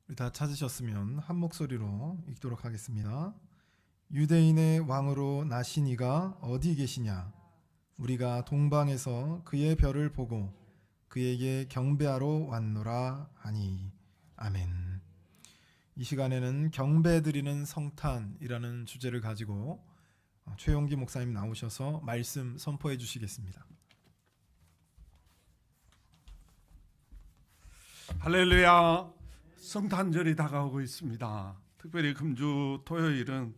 우리 다 찾으셨으면 한 목소리로 읽도록 하겠습니다. 유대인의 왕으로 나신 이가 어디 계시냐? 우리가 동방에서 그의 별을 보고 그에게 경배하러 왔노라 하니. 아멘. 이 시간에는 경배드리는 성탄이라는 주제를 가지고 최용기 목사님 나오셔서 말씀 선포해 주시겠습니다. 할렐루야. 성탄절이 다가오고 있습니다. 특별히 금주 토요일은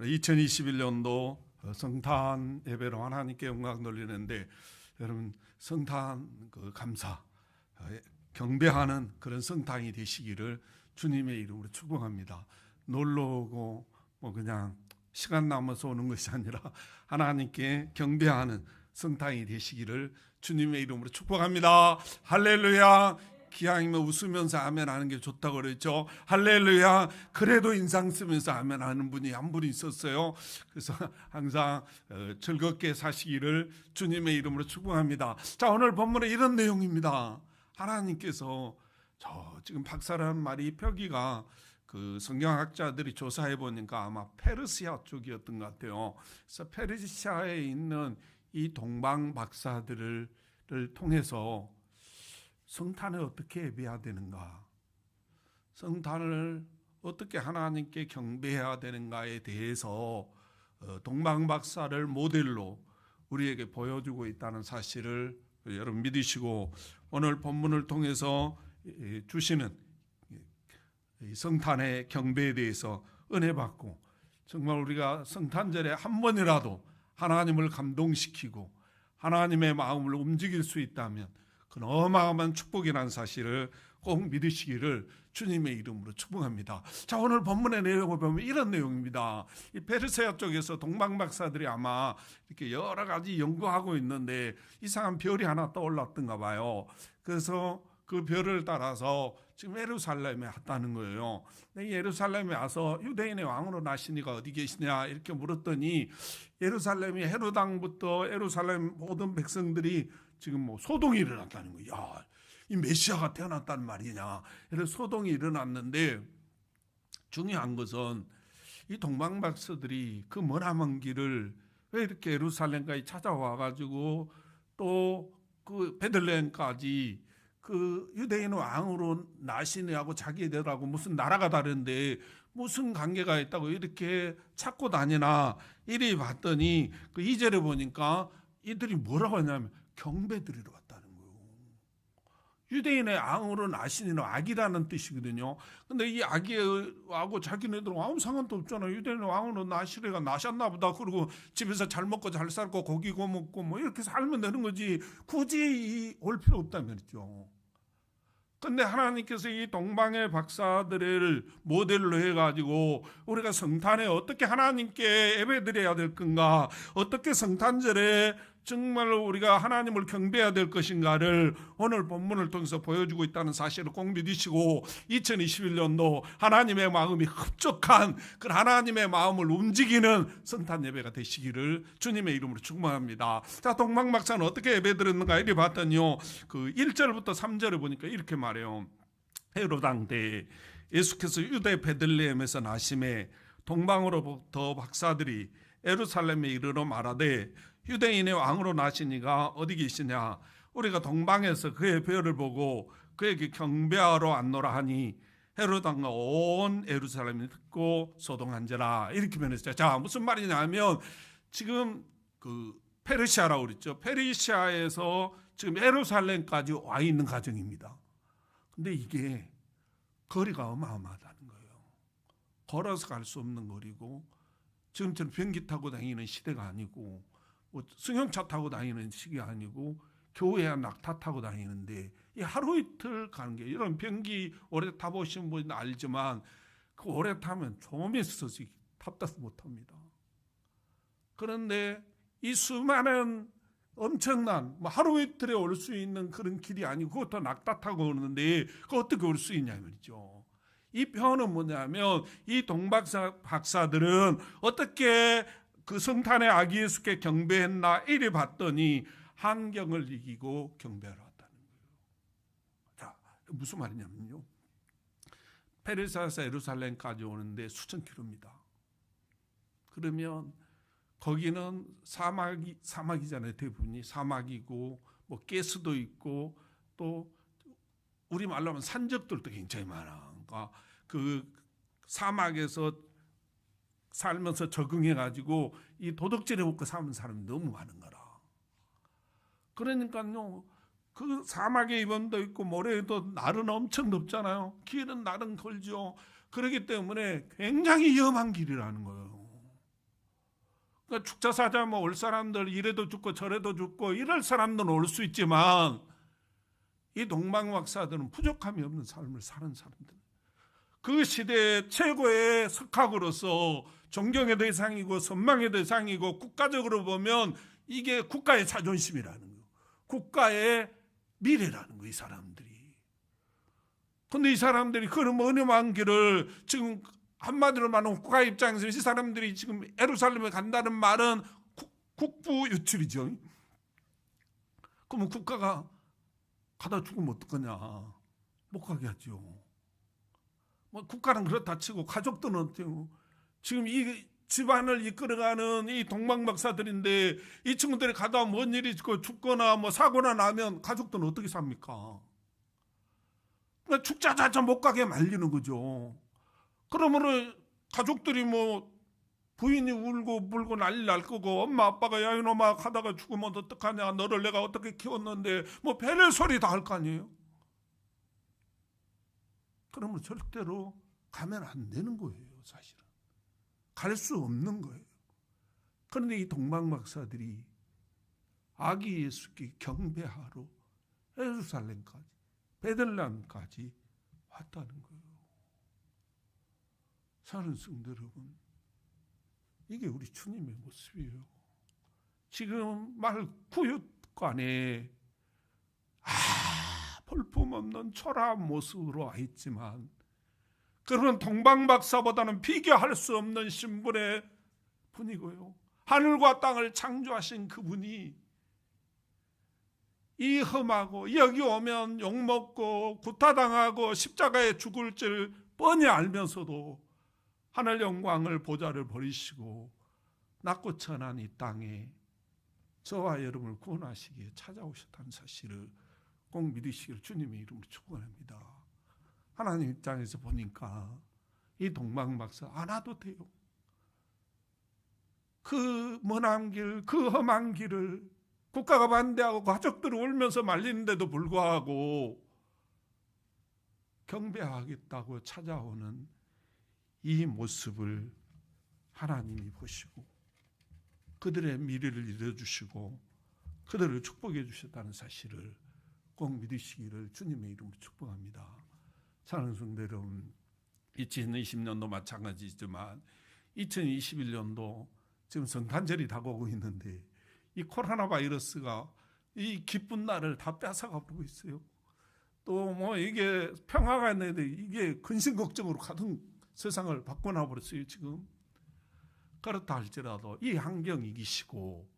2021년도 성탄 예배로 하나님께 영광 돌리는데, 여러분 성탄 감사 경배하는 그런 성탄이 되시기를 주님의 이름으로 축복합니다. 놀러 오고 그냥 시간 남아서 오는 것이 아니라 하나님께 경배하는 성탄이 되시기를 주님의 이름으로 축복합니다. 할렐루야. 기왕이면 웃으면서 아멘 하는 게 좋다고 그랬죠. 할렐루야. 그래도 인상 쓰면서 아멘 하는 분이 한 분 있었어요. 그래서 항상 즐겁게 사시기를 주님의 이름으로 축복합니다. 자, 오늘 본문은 이런 내용입니다. 하나님께서 지금 박사라는 말이 표기가 그 성경학자들이 조사해 보니까 아마 페르시아 쪽이었던 것 같아요. 그래서 페르시아에 있는 이 동방 박사들을 통해서 성탄을 어떻게 예배해야 되는가, 성탄을 어떻게 하나님께 경배해야 되는가에 대해서 동방 박사를 모델로 우리에게 보여주고 있다는 사실을 여러분 믿으시고, 오늘 본문을 통해서 주시는 성탄의 경배에 대해서 은혜 받고, 정말 우리가 성탄절에 한 번이라도 하나님을 감동시키고 하나님의 마음을 움직일 수 있다면 그건 어마어마한 축복이라는 사실을 꼭 믿으시기를 주님의 이름으로 축복합니다. 자, 오늘 본문의 내용을 보면 이런 내용입니다. 이 페르시아 쪽에서 동방 박사들이 아마 이렇게 여러 가지 연구하고 있는데 이상한 별이 하나 떠올랐던가 봐요. 그래서 그 별을 따라서 지금 예루살렘에 왔다는 거예요. 예루살렘에 와서 유대인의 왕으로 나신 이가 어디 계시냐 이렇게 물었더니, 예루살렘이 헤롯 왕부터 예루살렘 모든 백성들이 지금 소동이 일어났다는 거예요. 야, 이 메시아가 태어났단 말이냐. 그래서 소동이 일어났는데, 중요한 것은 이 동방 박사들이 그 머나먼 길을 왜 이렇게 예루살렘까지 찾아와 가지고 또 그 베들레헴까지 그 유대인 왕으로 나시느하고 자기들하고 무슨 나라가 다른데 무슨 관계가 있다고 이렇게 찾고 다니나 이리 봤더니 그 2절에 보니까 이들이 뭐라고 하냐면 경배드리러 왔다는 거예요. 유대인의 왕으로 나시는 악이라는 뜻이거든요. 근데 이 악이하고 자기네들은 아무 상관도 없잖아요. 유대인의 왕으로 나시래가 나셨나 보다. 그리고 집에서 잘 먹고 잘 살고 고기 구워 먹고 이렇게 살면 되는 거지 굳이 올 필요 없다는 말이죠. 근데 하나님께서 이 동방의 박사들을 모델로 해가지고 우리가 성탄에 어떻게 하나님께 예배드려야 될 건가, 어떻게 성탄절에 정말로 우리가 하나님을 경배해야 될 것인가를 오늘 본문을 통해서 보여주고 있다는 사실을 꼭 믿으시고, 2021년도 하나님의 마음이 흡족한 그 하나님의 마음을 움직이는 성탄 예배가 되시기를 주님의 이름으로 축복합니다. 자, 동방 박사는 어떻게 예배드렸는가 이리 봤더니요, 그 1절부터 3절을 보니까 이렇게 말해요. 헤롯 왕 때 예수께서 유대 베들레헴에서 나심에 동방으로부터 박사들이 예루살렘에 이르러 말하되, 유대인의 왕으로 나신 이가 어디 계시냐? 우리가 동방에서 그의 별을 보고 그에게 경배하러 왔노라 하니 헤롯 왕과 온 예루살렘이 듣고 소동한지라. 이렇게 변했어요. 자, 무슨 말이냐면 지금 그 페르시아라고 그랬죠. 페르시아에서 지금 예루살렘까지 와 있는 과정입니다. 근데 이게 거리가 어마어마하다는 거예요. 걸어서 갈 수 없는 거리고, 지금처럼 비행기 타고 다니는 시대가 아니고, 승용차 타고 다니는 시기가 아니고, 교회야 낙타 타고 다니는데 이 하루 이틀 가는 게, 이런 비행기 오래 타보신 분은 알지만 그 오래 타면 좀이 있어서 탑다스 못합니다. 그런데 이 수많은 엄청난 하루 이틀에 올 수 있는 그런 길이 아니고, 그것도 낙타 타고 오는데 그 어떻게 올 수 있냐 말이죠. 이 표현은 뭐냐면, 이 동박사들은 어떻게 그 성탄의 아기 예수께 경배했나 이리 봤더니 환경을 이기고 경배하러 왔다는 거예요. 자, 무슨 말이냐면요, 페르시아에서 예루살렘까지 오는데 수천 킬로입니다. 그러면 거기는 사막이잖아요. 대부분이 사막이고 뭐 가스도 있고 또 우리 말로 하면 산적들도 굉장히 많아. 그러니까 그 사막에서 살면서 적응해가지고 이 도둑질해 먹고 사는 사람이 너무 많은 거라. 그러니까요, 그 사막의 이번도 있고 모래에도 날은 엄청 덥잖아요. 길은 날은 걸죠. 그렇기 때문에 굉장히 위험한 길이라는 거예요. 그러니까 축제사자 뭐 올 사람들 이래도 죽고 저래도 죽고 이럴 사람들은 올 수 있지만 이 동방박사들은 부족함이 없는 삶을 사는 사람들. 그 시대의 최고의 석학으로서 존경의 대상이고 선망의 대상이고 국가적으로 보면 이게 국가의 자존심이라는 거예요. 국가의 미래라는 거예요. 이 사람들이. 그런데 이 사람들이 그런 어려운 길을 지금 한마디로 말하면 국가 입장에서 이 사람들이 지금 예루살렘에 간다는 말은 국부 유출이죠. 그러면 국가가 가다 죽으면 어떡하냐. 못 가게 하죠. 뭐 국가는 그렇다 치고 가족들은 어때요? 지금 이 집안을 이끌어가는 이 동방박사들인데 이 친구들이 가다 뭔 일이 있고 죽거나 뭐 사고나 나면 가족들은 어떻게 삽니까? 그러니까 축자자자 못 가게 말리는 거죠. 그러면은 가족들이 뭐 부인이 울고 물고 난리 날 거고 엄마 아빠가 야 이놈아 가다가 죽으면 어떡하냐 너를 내가 어떻게 키웠는데 뭐 별의 소리 다 할 거 아니에요. 그러면 절대로 가면 안 되는 거예요. 사실은 갈 수 없는 거예요. 그런데 이 동방박사들이 아기 예수께 경배하러 예루살렘까지 베들레헴까지 왔다는 거예요. 사랑하는 성도 여러분, 이게 우리 주님의 모습이에요. 지금 말 구육관에 볼품없는 초라한 모습으로 와 있지만 그런 동방박사보다는 비교할 수 없는 신분의 분이고요. 하늘과 땅을 창조하신 그분이 이 험하고 여기 오면 욕먹고 구타당하고 십자가에 죽을 줄 뻔히 알면서도 하늘 영광을 보좌를 버리시고 낮고 천한 이 땅에 저와 여러분을 구원하시기에 찾아오셨다는 사실을 꼭 믿으시기를 주님의 이름으로 축원합니다. 하나님 입장에서 보니까 이 동방박사 안 와도 돼요. 그 먼 길, 그 험한 길을 국가가 반대하고 가족들이 울면서 말리는데도 불구하고 경배하겠다고 찾아오는 이 모습을 하나님이 보시고 그들의 미래를 이뤄주시고 그들을 축복해 주셨다는 사실을 꼭 믿으시기를 주님의 이름으로 축복합니다. 사랑하는 성도 여러분, 2020년도 마찬가지지만 2021년도 지금 성탄절이 다가오고 있는데 이 코로나 바이러스가 이 기쁜 날을 다 뺏어가고 있어요. 또 뭐 이게 평화가 있는데 이게 근심 걱정으로 가득 세상을 바꿔놔 버렸어요. 지금 그렇다 할지라도 이 환경이 이기시고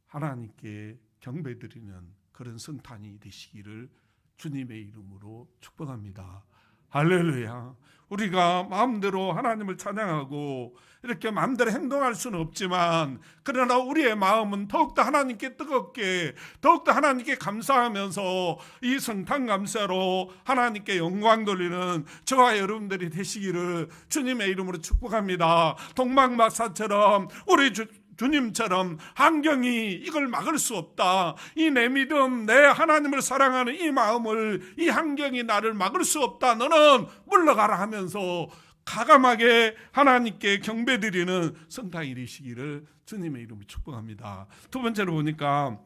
하나님께 경배드리는 그런 성탄이 되시기를 주님의 이름으로 축복합니다. 할렐루야. 우리가 마음대로 하나님을 찬양하고 이렇게 마음대로 행동할 수는 없지만 그러나 우리의 마음은 더욱더 하나님께 뜨겁게 더욱더 하나님께 감사하면서 이 성탄 감사로 하나님께 영광 돌리는 저와 여러분들이 되시기를 주님의 이름으로 축복합니다. 동방박사처럼 우리 주님처럼 환경이 이걸 막을 수 없다. 이 내 믿음, 내 하나님을 사랑하는 이 마음을 이 환경이 나를 막을 수 없다. 너는 물러가라 하면서 가감하게 하나님께 경배드리는 성탄이 되시기를 주님의 이름으로 축복합니다. 두 번째로 보니까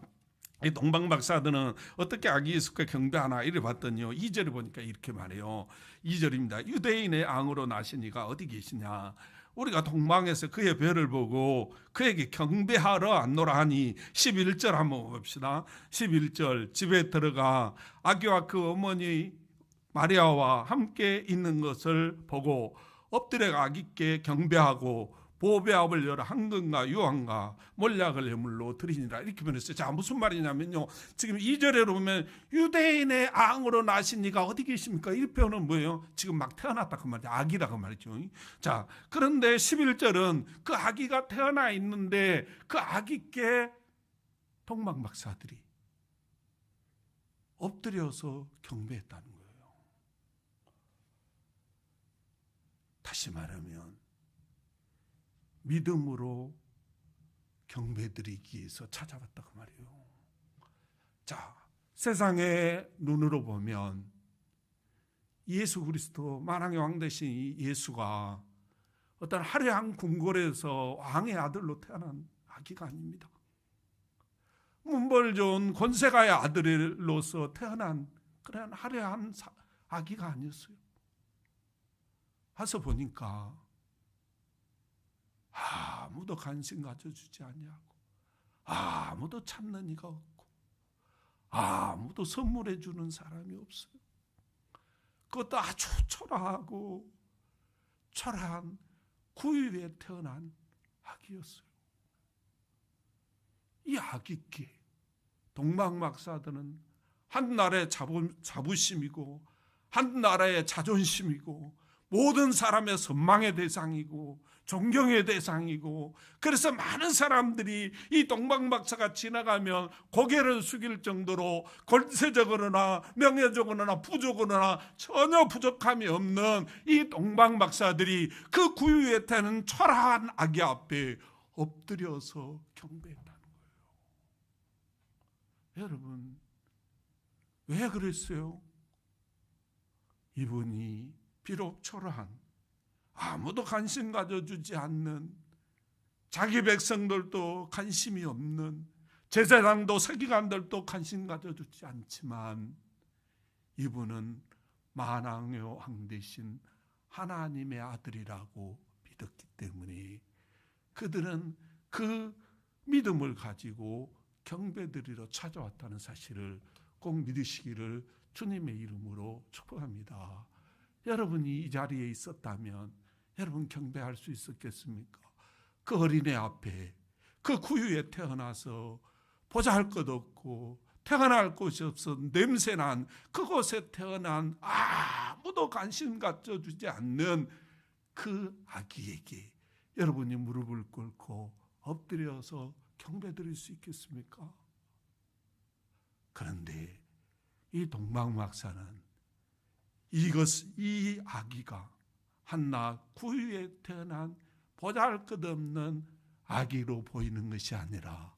이 동방박사들은 어떻게 아기 예수께 경배하나 이래 봤더니요. 2절에 보니까 이렇게 말해요. 2절입니다. 유대인의 왕으로 나신 이가 어디 계시냐. 우리가 동방에서 그의 별을 보고 그에게 경배하러 왔노라 하니 11절 한번 봅시다. 11절 집에 들어가 아기와 그 어머니 마리아와 함께 있는 것을 보고 엎드려 아기께 경배하고 보배압을 열어 황금과 유황과 몰약을 예물로 드리니라 이렇게 변했어요. 자, 무슨 말이냐면요, 지금 2절에 보면 유대인의 앙으로 나신 이가 어디 계십니까? 이 표현은 뭐예요? 지금 막 태어났다 그 말이죠. 아기다 그 말이죠. 자, 그런데 11절은 그 아기가 태어나 있는데 그 아기께 동방박사들이 엎드려서 경배했다는 거예요. 다시 말하면 믿음으로 경배드리기 위해서 찾아왔다 그 말이에요. 자, 세상의 눈으로 보면 예수 그리스도 만왕의 왕 되신 이 예수가 어떤 화려한 궁궐에서 왕의 아들로 태어난 아기가 아닙니다. 문벌 좋은 권세가의 아들로서 태어난 그런 화려한 아기가 아니었어요. 와서 보니까 아무도 관심 가져주지 아니하고 아무도 찾는 이가 없고 아무도 선물해 주는 사람이 없어요. 그것도 아주 초라하고 초라한 구유에 태어난 아기였어요. 이 아기께 동방박사들은 한 나라의 자부심이고 한 나라의 자존심이고 모든 사람의 선망의 대상이고 존경의 대상이고, 그래서 많은 사람들이 이 동방박사가 지나가면 고개를 숙일 정도로 권세적으로나 명예적으로나 부족으로나 전혀 부족함이 없는 이 동방박사들이 그 구유에 태는 초라한 아기 앞에 엎드려서 경배했다는 거예요. 여러분, 왜 그랬어요? 이분이 비록 초라한, 아무도 관심 가져주지 않는, 자기 백성들도 관심이 없는, 제사장도 서기관들도 관심 가져주지 않지만 이분은 만왕의 왕 되신 하나님의 아들이라고 믿었기 때문에 그들은 그 믿음을 가지고 경배드리러 찾아왔다는 사실을 꼭 믿으시기를 주님의 이름으로 축복합니다. 여러분이 이 자리에 있었다면 여러분 경배할 수 있었겠습니까? 그 어린애 앞에, 그 구유에 태어나서 보잘것 없고 태어날 곳이 없어 냄새난 그곳에 태어난 아무도 관심 가져주지 않는 그 아기에게 여러분이 무릎을 꿇고 엎드려서 경배드릴 수 있겠습니까? 그런데 이 동방박사는 이 아기가 한낱 구유에 태어난 보잘것없는 아기로 보이는 것이 아니라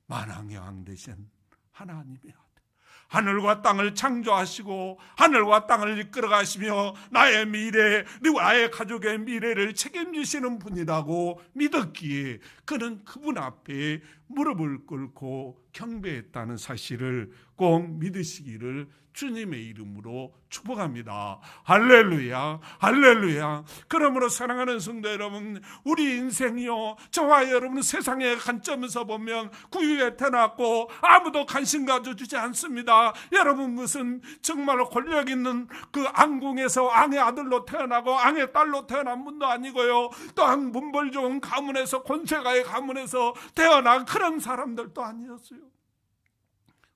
만왕의 왕 되신 하나님의 아들, 하늘과 땅을 창조하시고 하늘과 땅을 이끌어가시며 나의 미래, 나의 가족의 미래를 책임지시는 분이라고 믿었기에 그는 그분 앞에 무릎을 꿇고 경배했다는 사실을 꼭 믿으시기를 주님의 이름으로 축복합니다. 할렐루야, 할렐루야. 그러므로 사랑하는 성도 여러분, 우리 인생이요, 저와 여러분 세상의 관점에서 보면 구유에 태어났고 아무도 관심 가져주지 않습니다. 여러분 무슨 정말로 권력 있는 그 왕궁에서 왕의 아들로 태어나고 왕의 딸로 태어난 분도 아니고요, 또한 문벌 좋은 가문에서 권세가의 가문에서 태어난 그런 사람들도 아니었어요.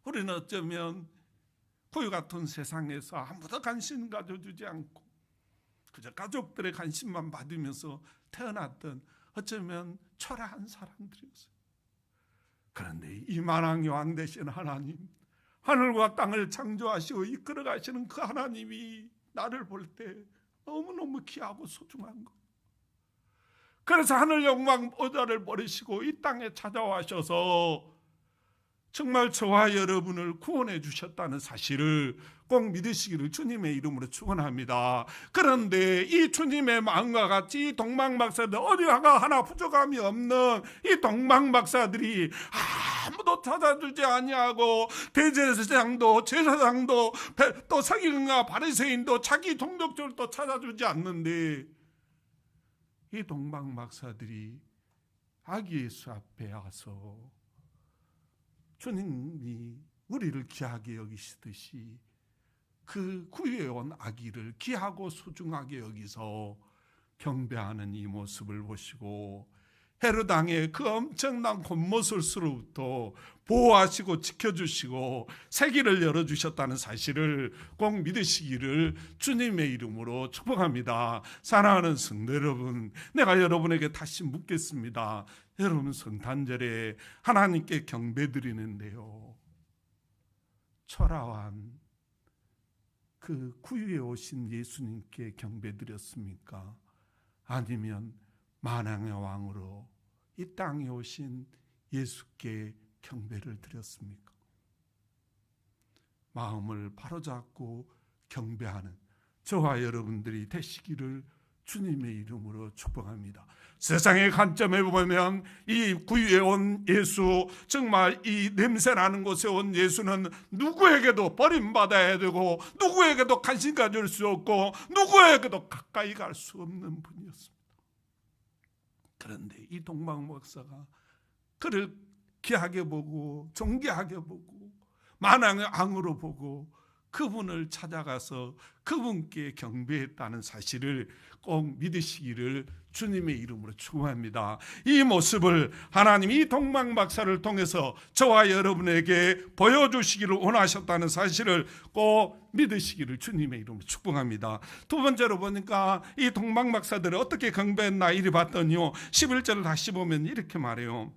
우리는 어쩌면 구유 같은 세상에서 아무도 관심 가져주지 않고 그저 가족들의 관심만 받으면서 태어났던 어쩌면 초라한 사람들이었어요. 그런데 이 만왕의 왕 되신 하나님, 하늘과 땅을 창조하시고 이끌어가시는 그 하나님이 나를 볼 때 너무너무 귀하고 소중한 것. 그래서 하늘 영광 보좌를 버리시고 이 땅에 찾아와셔서 정말 저와 여러분을 구원해 주셨다는 사실을 꼭 믿으시기를 주님의 이름으로 축원합니다. 그런데 이 주님의 마음과 같이 이 동방박사들, 어디 하나 부족함이 없는 이 동방박사들이 아무도 찾아주지 아니하고 대제사장도 제사장도 또 서기관과 바리새인도 자기 동족들도 찾아주지 않는데 이 동방박사들이 아기 예수 앞에 와서 주님이 우리를 귀하게 여기시듯이 그 구유에 온 아기를 귀하고 소중하게 여기서 경배하는 이 모습을 보시고 헤롯 왕의 그 엄청난 곤모술수로부터 보호하시고 지켜주시고 세기를 열어주셨다는 사실을 꼭 믿으시기를 주님의 이름으로 축복합니다. 사랑하는 성도 여러분, 내가 여러분에게 다시 묻겠습니다. 여러분 성탄절에 하나님께 경배드리는데요, 초라한 그 구유에 오신 예수님께 경배드렸습니까? 아니면 만왕의 왕으로 이 땅에 오신 예수께 경배를 드렸습니까? 마음을 바로잡고 경배하는 저와 여러분들이 되시기를 주님의 이름으로 축복합니다. 세상의 관점에 보면 이 구유에 온 예수, 정말 이 냄새나는 곳에 온 예수는 누구에게도 버림받아야 되고 누구에게도 관심 가질 수 없고 누구에게도 가까이 갈 수 없는 분이었습니다. 그런데 이 동방 목사가 그를 귀하게 보고 존귀하게 보고 만왕의 왕으로 보고 그분을 찾아가서 그분께 경배했다는 사실을 꼭 믿으시기를 주님의 이름으로 축원합니다. 이 모습을 하나님이 이 동방 박사를 통해서 저와 여러분에게 보여주시기를 원하셨다는 사실을 꼭 믿으시기를 주님의 이름으로 축복합니다. 두 번째로 보니까 이 동방 박사들을 어떻게 경배했나 이리 봤더니요, 11절을 다시 보면 이렇게 말해요.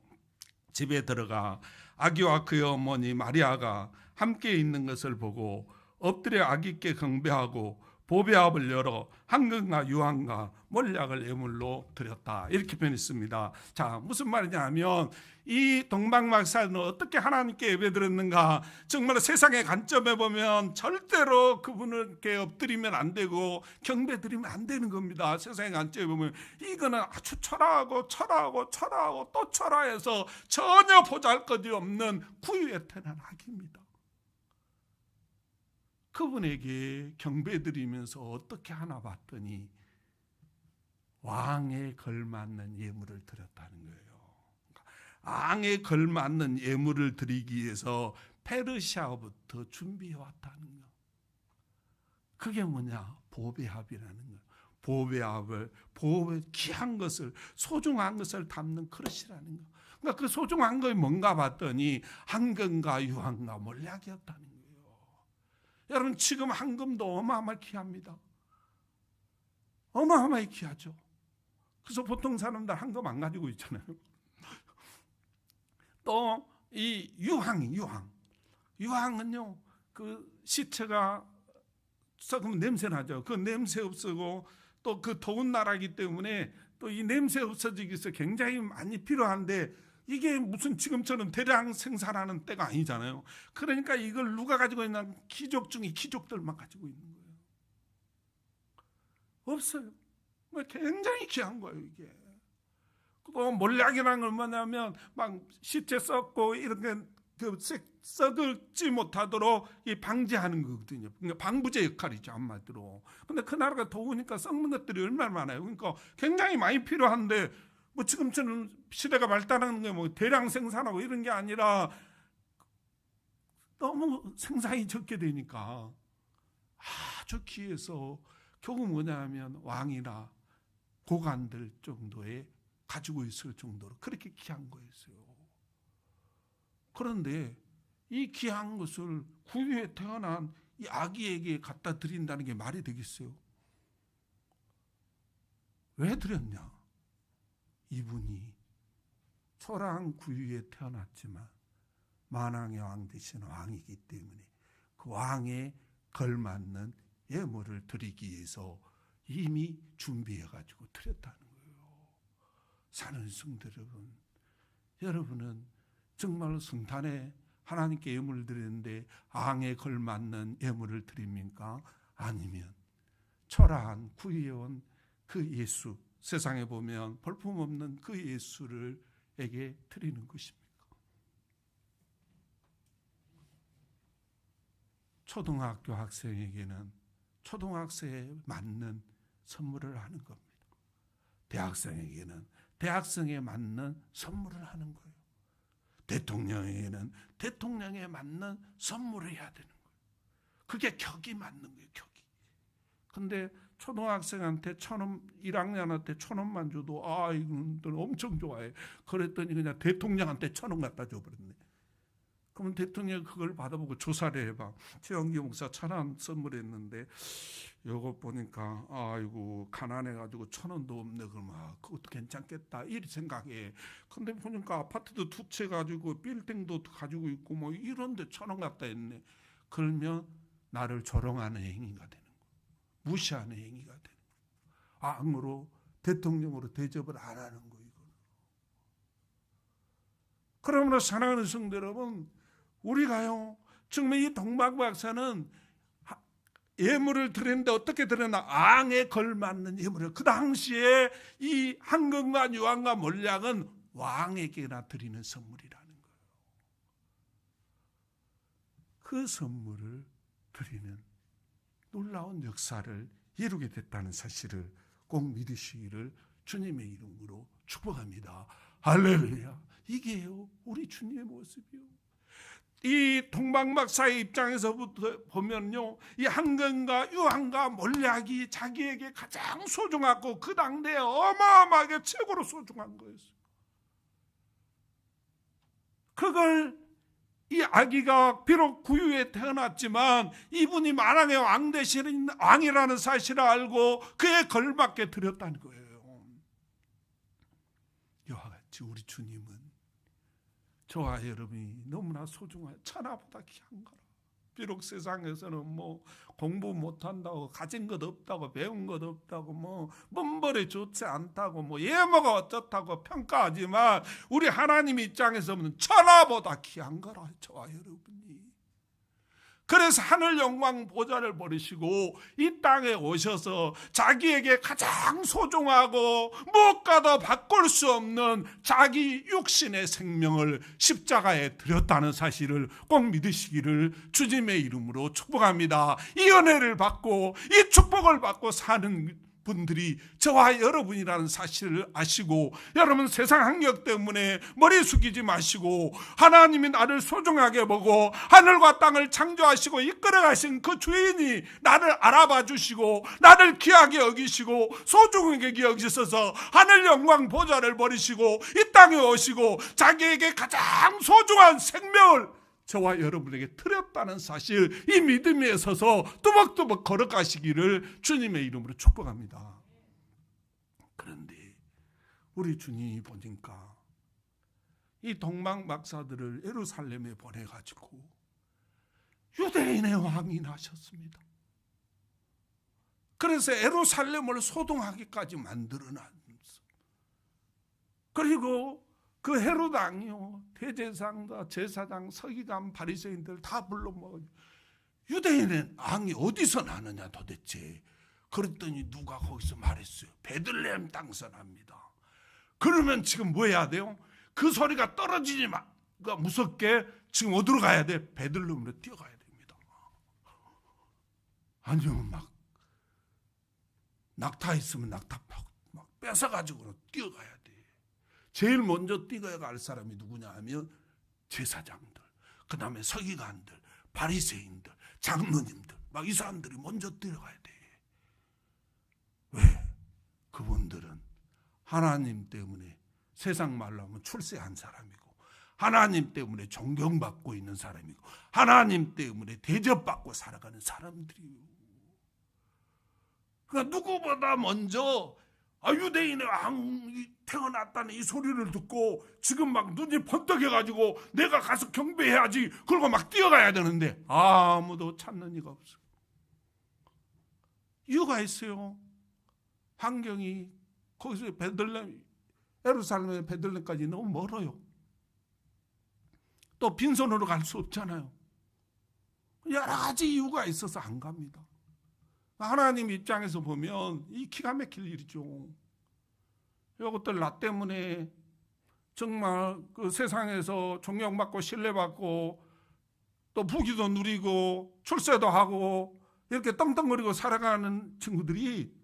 집에 들어가 아기와 그의 어머니 마리아가 함께 있는 것을 보고 엎드려 아기께 경배하고 보배압을 열어 황금과 유황과 몰약을 예물로 드렸다, 이렇게 표현했습니다. 자, 무슨 말이냐 하면 이 동방박사는 어떻게 하나님께 예배드렸는가, 정말 세상의 관점에 보면 절대로 그분께 엎드리면 안 되고 경배드리면 안 되는 겁니다. 세상의 관점에 보면 이거는 아주 초라하고 또 초라해서 전혀 보잘것이 없는 구유에 태어난 아기입니다. 그분에게 경배드리면서 어떻게 하나 봤더니 왕에 걸맞는 예물을 드렸다는 거예요. 왕에 걸맞는 예물을 드리기 위해서 페르시아부터 준비해 왔다는 거. 그게 뭐냐? 보배합이라는 거. 보배 귀한 것을, 소중한 것을 담는 그릇이라는 거. 그러니까 그 소중한 것이 뭔가 봤더니 황금과 유황과 몰약이었다는 거예요. 여러분, 지금 황금도 어마어마하게 귀합니다. 어마어마하게 귀하죠. 그래서 보통 사람들 황금 안 가지고 있잖아요. 또 이 유황은요, 그 시체가 썩으면 냄새 나죠. 그 냄새 없애고 또 그 더운 나라이기 때문에 또 이 냄새 없어지기 위해서 굉장히 많이 필요한데 이게 무슨 지금처럼 대량 생산하는 때가 아니잖아요. 그러니까 이걸 누가 가지고 있나? 귀족 중에 귀족들만 가지고 있는 거예요. 없어요. 굉장히 귀한 거예요, 이게. 또 몰약이라는 건 뭐냐면 막 시체 썩고 이렇게 그 썩을지 못하도록 이 방지하는 거거든요. 그러니까 방부제 역할이죠, 한마디로. 근데 그 나라가 더우니까 썩는 것들이 얼마나 많아요. 그러니까 굉장히 많이 필요한데 뭐 지금처럼 시대가 발달하는 게 뭐 대량 생산하고 이런 게 아니라 너무 생산이 적게 되니까 아주 귀해서 결국 뭐냐면 왕이나 고관들 정도에 가지고 있을 정도로 그렇게 귀한 거였어요. 그런데 이 귀한 것을 구유에 태어난 이 아기에게 갖다 드린다는 게 말이 되겠어요? 왜 드렸냐? 이분이 초라한 구유에 태어났지만 만왕의 왕 되신 왕이기 때문에 그 왕에 걸맞는 예물을 드리기 위해서 이미 준비해가지고 드렸다는 거예요. 사는 성도 여러분, 여러분은 정말 성탄에 하나님께 예물을 드리는데 왕에 걸맞는 예물을 드립니까? 아니면 초라한 구유에 온 그 예수, 세상에 보면 볼품없는 그 예수를 에게 드리는 것입니까? 초등학교 학생에게는 초등학생에 맞는 선물을 하는 겁니다. 대학생에게는 대학생에 맞는 선물을 하는 거예요. 대통령에게는 대통령에 맞는 선물을 해야 되는 거예요. 그게 격이 맞는 거예요, 격이. 근데 초등학생한테 1,000원, 1학년한테 1,000원만 줘도 이건 엄청 좋아해. 그랬더니 그냥 대통령한테 1,000원 갖다 줘버렸네. 그러면 대통령이 그걸 받아보고 조사를 해봐. 최영기 목사 천안 선물했는데 요거 보니까 아이고 가난해가지고 1,000원도 없네. 그러면 그것도 괜찮겠다 이리 생각해. 근데 보니까 아파트도 두 채 가지고 빌딩도 가지고 있고 뭐 이런데 1,000원 갖다 했네. 그러면 나를 조롱하는 행위가 되는 거야. 무시하는 행위가 되는 거야. 악으로 대통령으로 대접을 안 하는 거예요. 그러므로 사랑하는 성도 여러분, 우리가요 정말 이 동방 박사는 예물을 드렸는데 어떻게 드렸나? 앙에 걸맞는 예물을. 그 당시에 이 황금과 유황과 몰약은 왕에게나 드리는 선물이라는 거예요. 그 선물을 드리는 놀라운 역사를 이루게 됐다는 사실을 꼭 믿으시기를 주님의 이름으로 축복합니다. 할렐루야. 이게요 우리 주님의 모습이요. 이 동방박사의 입장에서부터 보면요, 이 황금과 유황과 몰약이 자기에게 가장 소중하고 그 당대에 어마어마하게 최고로 소중한 거였어요. 그걸 이 아기가 비록 구유에 태어났지만 이분이 만왕의 왕 되시는 왕이라는 사실을 알고 그에 걸맞게 드렸다는 거예요. 이와 같이 우리 주님은 저와 여러분이 너무나 소중한 천하보다 귀한 거라. 비록 세상에서는 뭐 공부 못한다고 가진 것 없다고 배운 것 없다고 뭐 몸벌이 좋지 않다고 뭐 예모가 어떻다고 평가하지만 우리 하나님 입장에서는 천하보다 귀한 거라. 저와 여러분이. 그래서 하늘 영광 보좌를 버리시고 이 땅에 오셔서 자기에게 가장 소중하고 무엇과도 바꿀 수 없는 자기 육신의 생명을 십자가에 드렸다는 사실을 꼭 믿으시기를 주님의 이름으로 축복합니다. 이 은혜를 받고 이 축복을 받고 사는 분들이 저와 여러분이라는 사실을 아시고, 여러분 세상 환경 때문에 머리 숙이지 마시고 하나님이 나를 소중하게 보고 하늘과 땅을 창조하시고 이끌어 가신 그 주인이 나를 알아봐 주시고 나를 귀하게 여기시고 소중하게 여기셔서 하늘 영광 보좌를 버리시고 이 땅에 오시고 자기에게 가장 소중한 생명을 저와 여러분에게 드렸다는 사실, 이 믿음에 서서 뚜벅뚜벅 걸어가시기를 주님의 이름으로 축복합니다. 그런데 우리 주님이 보니까 이 동방 박사들을 예루살렘에 보내가지고 유대인의 왕이 나셨습니다. 그래서 예루살렘을 소동하기까지 만들어놨습니다. 그리고 그 헤롯 왕이요, 대제사장과 제사장, 서기관, 바리새인들 다 불러 모아 유대인의 왕이 어디서 나느냐 도대체. 그랬더니 누가 거기서 말했어요. 베들레헴 땅에서 납니다. 그러면 지금 뭐 해야 돼요? 그 소리가 떨어지지 마가 무섭게 지금 어디로 가야 돼? 베들레헴으로 뛰어가야 됩니다. 아니면 막 낙타 있으면 낙타 막 뺏어가지고 뛰어가야 돼. 제일 먼저 뛰어갈 사람이 누구냐 하면 제사장들, 그 다음에 서기관들, 바리새인들, 장로님들, 막 이 사람들이 먼저 뛰어가야 돼. 왜? 그분들은 하나님 때문에, 세상 말로 하면 출세한 사람이고 하나님 때문에 존경받고 있는 사람이고 하나님 때문에 대접받고 살아가는 사람들이에요. 그러니까 누구보다 먼저 유대인의 왕이 태어났다는 이 소리를 듣고 지금 막 눈이 번뜩해가지고 내가 가서 경배해야지, 그러고 막 뛰어가야 되는데 아무도 찾는 이가 없어요. 이유가 있어요. 환경이 거기서 베들레헴, 예루살렘의 베들레헴까지 너무 멀어요. 또 빈손으로 갈 수 없잖아요. 여러 가지 이유가 있어서 안 갑니다. 하나님 입장에서 보면 이 기가 막힐 일이죠. 이것들 나 때문에 정말 그 세상에서 존경받고 신뢰받고 또 부귀도 누리고 출세도 하고 이렇게 떵떵거리고 살아가는 친구들이,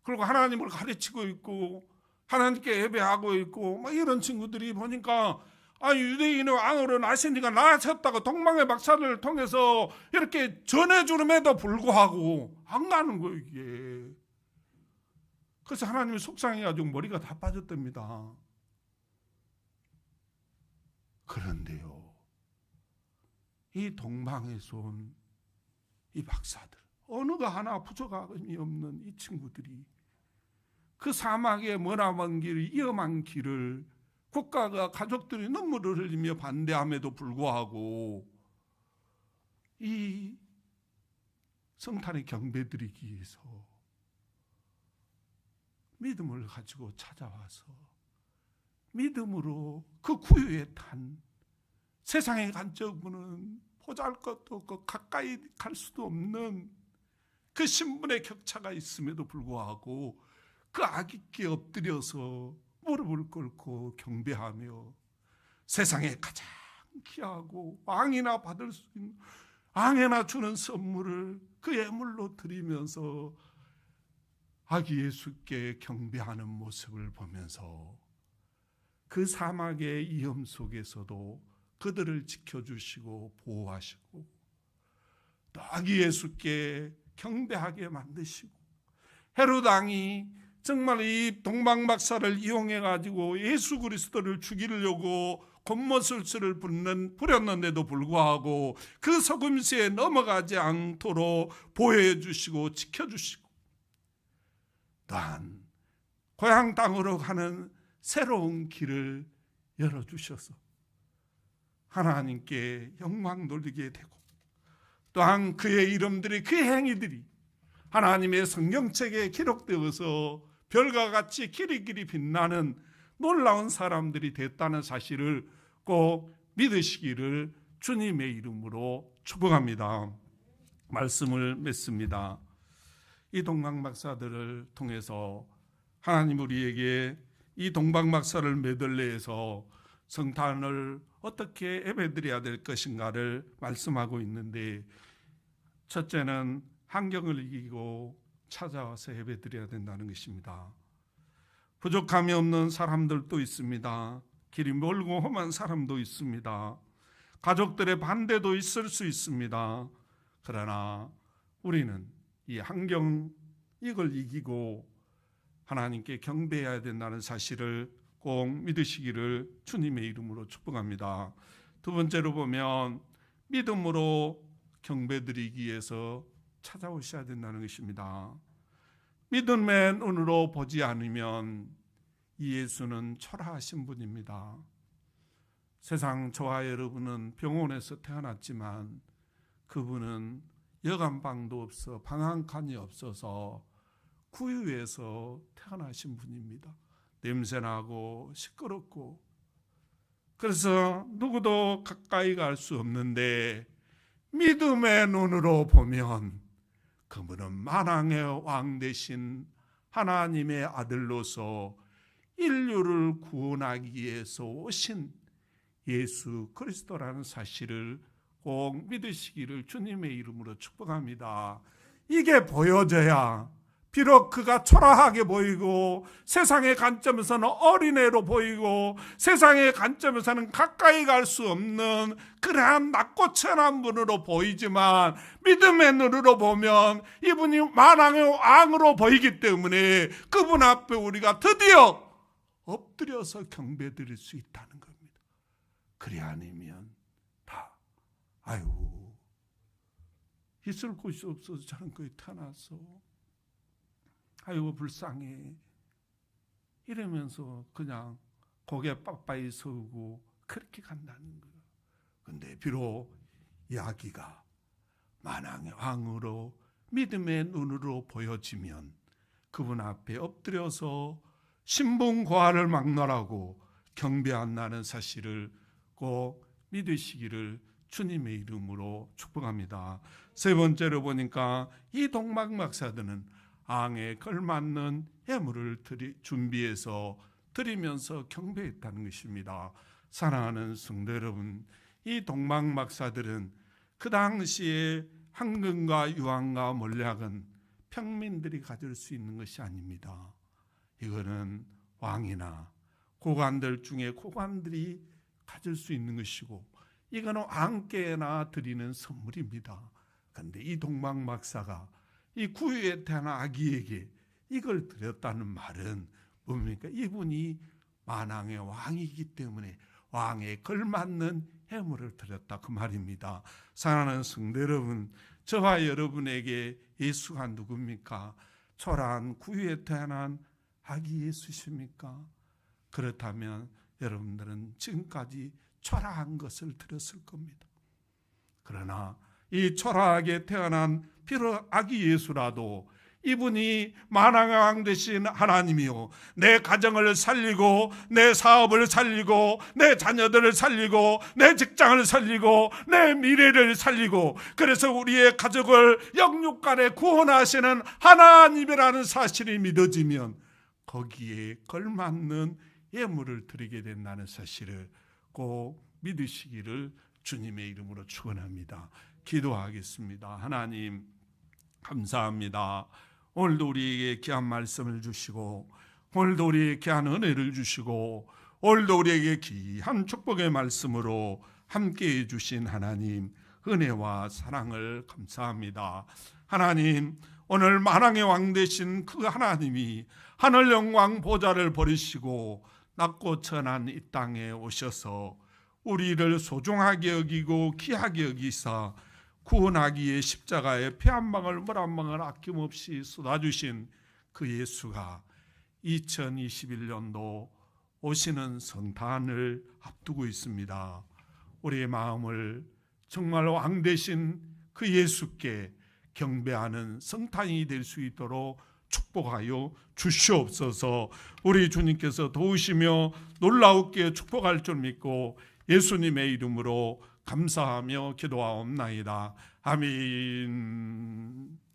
그리고 하나님을 가르치고 있고 하나님께 예배하고 있고 막 이런 친구들이 보니까 유대인의 왕으로 나시니까 나셨다고 동방의 박사를 통해서 이렇게 전해주름에도 불구하고 안 가는 거예요. 이게 그래서 하나님이 속상해가지고 머리가 다 빠졌답니다. 그런데요, 이 동방에서 온 이 박사들, 어느가 하나 부족함이 없는 이 친구들이 그 사막의 머나먼 길, 위험한 길을 국가가 가족들이 눈물을 흘리며 반대함에도 불구하고 이 성탄의 경배드리기 위해서 믿음을 가지고 찾아와서 믿음으로 그 구유에 탄 세상의 관점으로는 보잘것도 없고 가까이 갈 수도 없는 그 신분의 격차가 있음에도 불구하고 그 아기께 엎드려서 무릎을 꿇고 경배하며 세상에 가장 귀하고 왕이나 받을 수 있는, 왕이나 주는 선물을 그 예물로 드리면서 아기 예수께 경배하는 모습을 보면서 그 사막의 위험 속에서도 그들을 지켜주시고 보호하시고 또 아기 예수께 경배하게 만드시고, 헤롯 왕이 정말 이 동방박사를 이용해 가지고 예수 그리스도를 죽이려고 곤모술수를 부렸는데도 불구하고 그 속임수에 넘어가지 않도록 보호해 주시고 지켜주시고, 또한 고향 땅으로 가는 새로운 길을 열어주셔서 하나님께 영광 돌리게 되고, 또한 그의 이름들이, 그 행위들이 하나님의 성경책에 기록되어서 별과 같이 기리기리 빛나는 놀라운 사람들이 됐다는 사실을 꼭 믿으시기를 주님의 이름으로 축복합니다. 말씀을 맺습니다. 이 동방박사들을 통해서 하나님 우리에게 이 동방박사를 메들레에서 성탄을 어떻게 예배드려야 될 것인가를 말씀하고 있는데, 첫째는 환경을 이기고 찾아와서 예배드려야 된다는 것입니다. 부족함이 없는 사람들도 있습니다. 길이 멀고 험한 사람도 있습니다. 가족들의 반대도 있을 수 있습니다. 그러나 우리는 이 환경, 이걸 이기고 하나님께 경배해야 된다는 사실을 꼭 믿으시기를 주님의 이름으로 축복합니다. 두 번째로 보면 믿음으로 경배드리기 위해서 찾아오셔야 된다는 것입니다. 믿음의 눈으로 보지 않으면 이 예수는 초라하신 분입니다. 세상 저와 여러분은 병원에서 태어났지만 그분은 여간방도 없어 방 한 칸이 없어서 구유에서 태어나신 분입니다. 냄새나고 시끄럽고 그래서 누구도 가까이 갈 수 없는데, 믿음의 눈으로 보면 그분은 만왕의 왕 되신 하나님의 아들로서 인류를 구원하기 위해서 오신 예수 그리스도라는 사실을 꼭 믿으시기를 주님의 이름으로 축복합니다. 이게 보여져야 비록 그가 초라하게 보이고 세상의 관점에서는 어린애로 보이고 세상의 관점에서는 가까이 갈 수 없는 그러한 낮고 천한 분으로 보이지만, 믿음의 눈으로 보면 이분이 만왕의 왕으로 보이기 때문에 그분 앞에 우리가 드디어 엎드려서 경배드릴 수 있다는 겁니다. 그리 아니면 다 있을 곳이 없어서 저런 거에 태어나서 아이고 불쌍해 이러면서 그냥 고개 빡빡이 서고 그렇게 간다는 거예요. 근데 비록 이 아기가 만왕의 왕으로 믿음의 눈으로 보여지면 그분 앞에 엎드려서 신분고하를 막론하고 경배한다는 사실을 꼭 믿으시기를 주님의 이름으로 축복합니다. 세 번째로 보니까 이 동방박사들은 왕에 걸맞는 예물을 준비해서 드리면서 경배했다는 것입니다. 사랑하는 성도 여러분, 이 동방박사들은 그 당시에 황금과 유황과 몰약은 평민들이 가질 수 있는 것이 아닙니다. 이거는 왕이나 고관들 중에 고관들이 가질 수 있는 것이고, 이거는 왕께나 드리는 선물입니다. 그런데 이 동방박사가 이 구유에 태어난 아기에게 이걸 드렸다는 말은 뭡니까? 이분이 만왕의 왕이기 때문에 왕에 걸맞는 해물을 드렸다 그 말입니다. 사랑하는 성도 여러분, 저와 여러분에게 예수가 누굽니까? 초라한 구유에 태어난 아기 예수십니까? 그렇다면 여러분들은 지금까지 초라한 것을 드렸을 겁니다. 그러나 이 초라하게 태어난 비록 아기 예수라도 이분이 만왕의 왕 되신 하나님이요, 내 가정을 살리고 내 사업을 살리고 내 자녀들을 살리고 내 직장을 살리고 내 미래를 살리고, 그래서 우리의 가족을 영육간에 구원하시는 하나님이라는 사실이 믿어지면 거기에 걸맞는 예물을 드리게 된다는 사실을 꼭 믿으시기를 주님의 이름으로 축원합니다. 기도하겠습니다. 하나님 감사합니다. 오늘도 우리에게 귀한 말씀을 주시고, 오늘도 우리에게 귀한 은혜를 주시고, 오늘도 우리에게 귀한 축복의 말씀으로 함께해 주신 하나님, 은혜와 사랑을 감사합니다. 하나님, 오늘 만왕의 왕 되신 그 하나님이 하늘 영광 보좌를 버리시고 낮고 천한 이 땅에 오셔서 우리를 소중하게 여기고 귀하게 여기사 구원하기 위해 십자가에 피 한 방울 물 한 방울 아낌없이 쏟아주신 그 예수가 2021년도 오시는 성탄을 앞두고 있습니다. 우리의 마음을 정말 왕 되신 그 예수께 경배하는 성탄이 될 수 있도록 축복하여 주시옵소서. 우리 주님께서 도우시며 놀라우게 축복할 줄 믿고 예수님의 이름으로 감사하며 기도하옵나이다. 아멘.